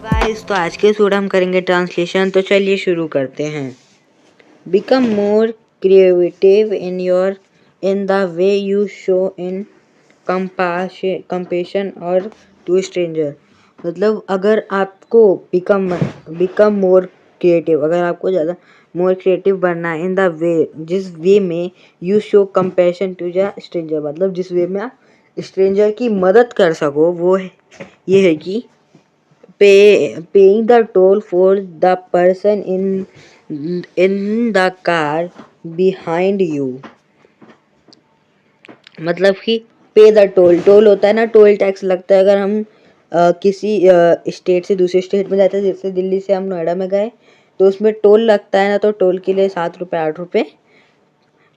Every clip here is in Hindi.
गाइस, तो आज के सूट हम करेंगे ट्रांसलेशन। तो चलिए शुरू करते हैं। Become more creative in the way you show in compassion और टू स्ट्रेंजर। मतलब अगर आपको बिकम मोर क्रिएटिव, अगर आपको ज़्यादा मोर क्रिएटिव बनना है इन द वे, जिस वे में you show compassion to the stranger, मतलब जिस वे में आप स्ट्रेंजर की मदद कर सको, वो है ये है कि paying the toll for the person in the car behind you। मतलब कि पे द टोल होता है ना, टोल टैक्स लगता है अगर हम किसी स्टेट से दूसरे स्टेट में जाते हैं। जैसे दिल्ली से हम नोएडा में गए तो उसमें टोल लगता है ना, तो टोल के लिए 7 रुपये 8 रुपये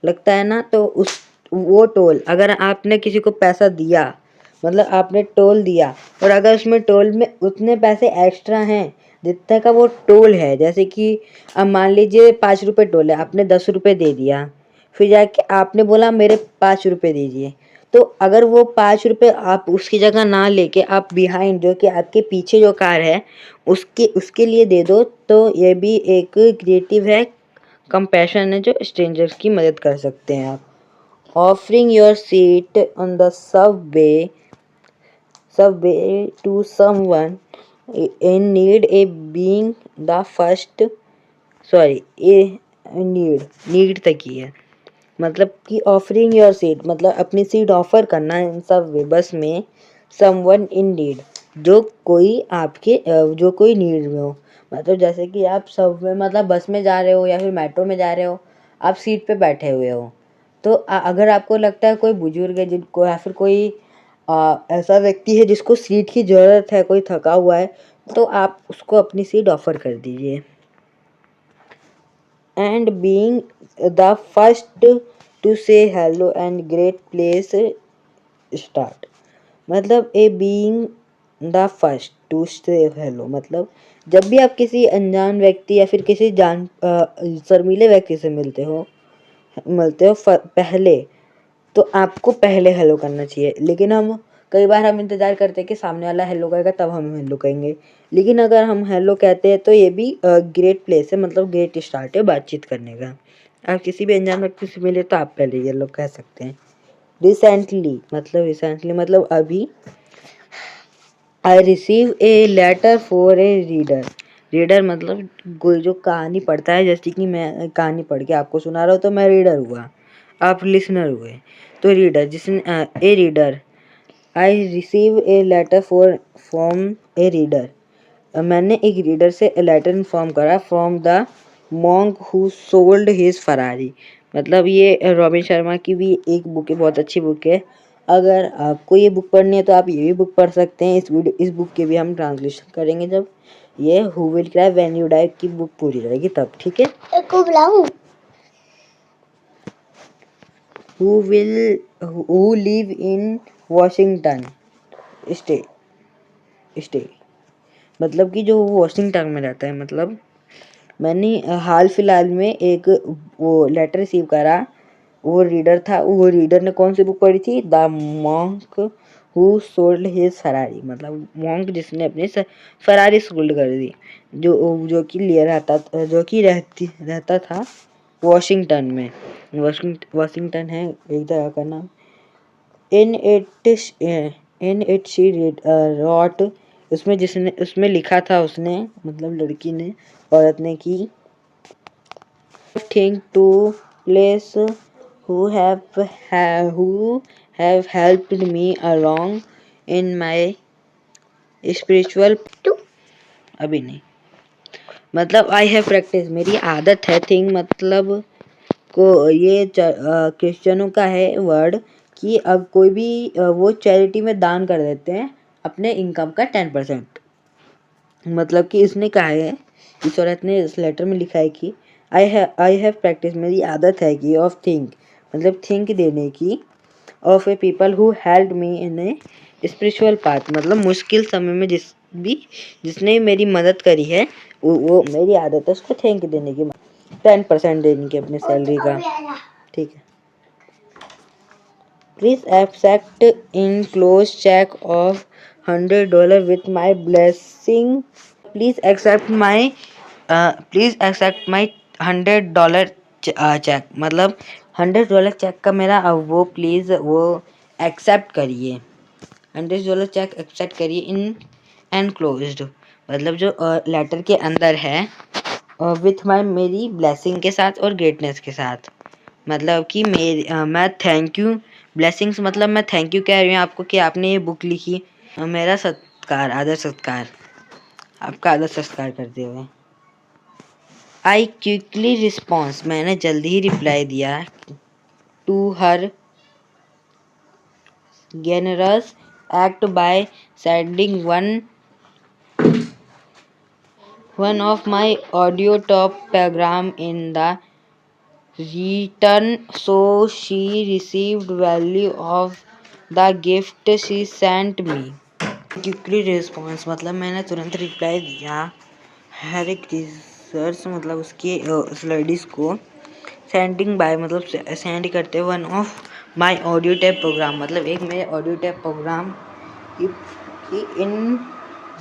लगता है ना। तो वो टोल अगर आपने किसी को पैसा दिया, मतलब आपने टोल दिया, और अगर उसमें टोल में उतने पैसे एक्स्ट्रा हैं जितने का वो टोल है, जैसे कि अब मान लीजिए 5 रुपये टोल है, आपने 10 रुपये दे दिया, फिर जाके आपने बोला मेरे 5 रुपये दीजिए, तो अगर वो 5 रुपये आप उसकी जगह ना लेके आप बिहाइंड, जो कि आपके पीछे जो कार है, उसके लिए दे दो, तो ये भी एक क्रिएटिव है, कंपैशन है, जो स्ट्रेंजर्स की मदद कर सकते हैं आप। Offering your seat on the Subway to someone in need, a being the first, sorry, a need तक ही है। मतलब कि ऑफरिंग योर सीट मतलब अपनी सीट ऑफर करना इन सब वे, बस में, समवन इन नीड, जो कोई नीड में हो। मतलब जैसे कि आप सब में, मतलब बस में जा रहे हो या फिर मेट्रो में जा रहे हो, आप सीट पे बैठे हुए हो, तो अगर आपको लगता है कोई बुजुर्ग है जिनको, या फिर कोई ऐसा व्यक्ति है जिसको सीट की ज़रूरत है, कोई थका हुआ है, तो आप उसको अपनी सीट ऑफर कर दीजिए। And being the first to say hello and great place start. मतलब a being the first to say hello, मतलब जब भी आप किसी अनजान व्यक्ति या फिर किसी शर्मीले व्यक्ति से मिलते हो पहले, तो आपको पहले हेलो करना चाहिए। लेकिन कई बार हम इंतज़ार करते हैं कि सामने वाला हेलो कहेगा तब हम हेलो कहेंगे, लेकिन अगर हम हेलो कहते हैं तो ये भी ग्रेट प्लेस है, मतलब ग्रेट स्टार्ट है बातचीत करने का। आप किसी भी अनजान व्यक्ति से मिले तो आप पहले हेलो कह सकते हैं। रिसेंटली मतलब अभी। I receive a letter for a reader मतलब कोई जो कहानी पढ़ता है, जैसे कि मैं कहानी पढ़ के आपको सुना रहा हूँ तो मैं रीडर हुआ, आप लिसनर हुए। तो reader, a reader, I receive a letter from a reader. मैंने एक रीडर से लेटर इन्फॉर्म करा, from the monk who sold his Ferrari. मतलब ये रॉबिन शर्मा की भी एक बुक है, बहुत अच्छी बुक है। अगर आपको ये बुक पढ़नी है तो आप ये भी बुक पढ़ सकते हैं। इस बुक के भी हम ट्रांसलेशन करेंगे जब ये who will cry when you die की बुक पूरी रहेगी तब, ठीक है। Who live in Washington state, मतलब कि जो वॉशिंगटन में रहता है। मतलब मैंने हाल फिलहाल में एक वो लेटर रिसीव करा, वो रीडर ने कौन सी बुक पढ़ी थी? The monk who sold his Ferrari. मतलब मॉन्क जिसने अपनी फरारी सोल्ड कर दी, जो कि रहता था वॉशिंगटन में। वॉशिंगटन है एक जगह का नाम। इन इट शी रॉट, उसमें लिखा था उसने, मतलब लड़की ने, औरत ने, की think to place who have helped me along in my spiritual, अभी नहीं, मतलब आई हैव प्रैक्टिस, मेरी आदत है। थिंग मतलब को ये क्रिश्चियनों का है वर्ड, कि अब कोई भी वो चैरिटी में दान कर देते हैं अपने इनकम का 10%। मतलब कि इसने कहा है, इस औरत ने इस लेटर में लिखा है कि आई हैव प्रैक्टिस, मेरी आदत है कि ऑफ थिंक, मतलब थिंक देने की, of A people who help me in a spiritual path. मतलब मुश्किल समय में जिसने मेरी मदद करी है, वो मेरी आदत है उसको थैंक देने की, 10% देने की अपने सैलरी का, ठीक है। Please accept enclosed check of $100 with my blessing. Please accept my $100 check, मतलब $100 चेक का मेरा वो प्लीज़ वो एक्सेप्ट करिए। $100 चेक एक्सेप्ट करिए इन एनक्लोज्ड, मतलब जो लेटर के अंदर है, विथ माई मेरी ब्लेसिंग के साथ और ग्रेटनेस के साथ। मतलब कि मैं थैंक यू, ब्लेसिंग्स मतलब मैं थैंक यू कह रही हूँ आपको कि आपने ये बुक लिखी। मेरा सत्कार, आदर सत्कार, आपका आदर सत्कार करते हुए। आई क्विकली रिस्पॉन्स, मैंने जल्दी ही रिप्लाई दिया। To her generous act by sending one of my audio top program in the return, so she received value of the gift she sent me. Quickly response मतलब मैंने तुरंत रिप्लाई दिया। हर एक रिसर्च मतलब उसके उस लेडीज़ को। सेंडिंग बाय मतलब सेंड करते one of my audio tape programme, मतलब एक मेरे ऑडियो टैप प्रोग्राम की in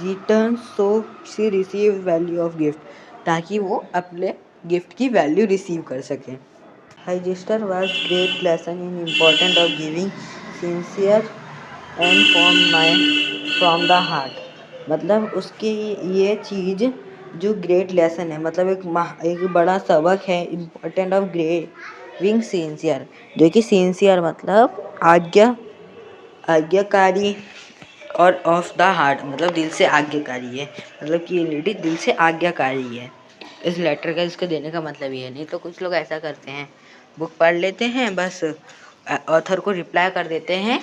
return, so she receive value of gift, ताकि वो अपने गिफ्ट की वैल्यू रिसीव कर सकें। Register was great lesson in important of giving sincere and from the heart, मतलब उसकी ये चीज़ जो ग्रेट लेसन है, मतलब एक बड़ा सबक है इम्पोर्टेंट ऑफ गिविंग सिंसियर, जो कि सिंसियर मतलब आज्ञाकारी, और ऑफ द हार्ट मतलब दिल से आज्ञाकारी है, मतलब कि ये लेडी दिल से आज्ञाकारी है। इस लेटर का इसको देने का मतलब ये है। नहीं तो कुछ लोग ऐसा करते हैं, बुक पढ़ लेते हैं, बस ऑथर को रिप्लाई कर देते हैं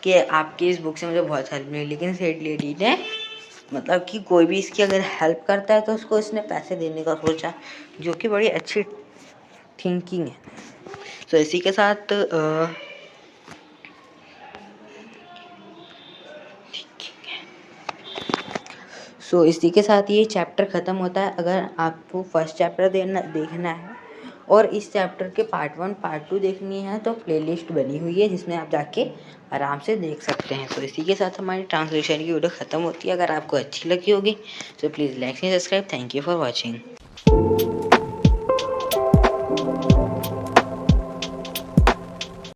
कि आपकी इस बुक से मुझे बहुत हेल्प मिली, लेकिन सेठ लेडी ने मतलब कि कोई भी इसकी अगर हेल्प करता है तो उसको इसने पैसे देने का सोचा, जो कि बड़ी अच्छी थिंकिंग है। तो इसी के साथ इसी के साथ ये चैप्टर ख़त्म होता है। अगर आपको फर्स्ट चैप्टर देखना है और इस चैप्टर के पार्ट 1 पार्ट 2 देखनी है तो प्लेलिस्ट बनी हुई है, जिसमें आप जाके आराम से देख सकते हैं। तो इसी के साथ हमारी ट्रांसलेशन की वीडियो ख़त्म होती है। अगर आपको अच्छी लगी होगी तो please like and subscribe. Thank you for watching.